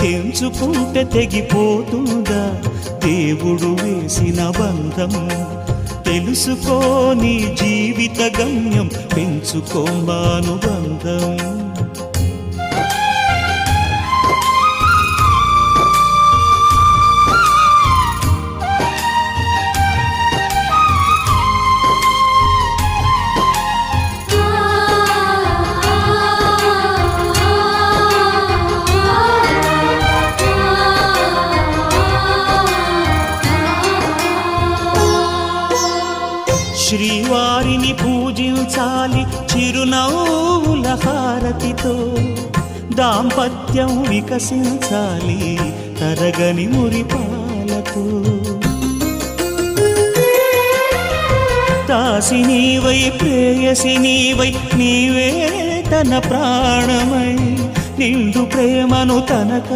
తెంచుకుంటే తెగిపోతుందా దేవుడు వేసిన బంధం? తెలుసుకో నీ జీవిత గమ్యం, పెంచుకోమానుబంధం. శ్రీవారిని పూజించాలి చిరునవ్వుల హారతితో, దాంపత్యం వికసించాలి తరగని మురిపాలతో. దాసి నీవై ప్రేయసి నీవై, నీవే తన ప్రాణమై నిండు ప్రేమను తనక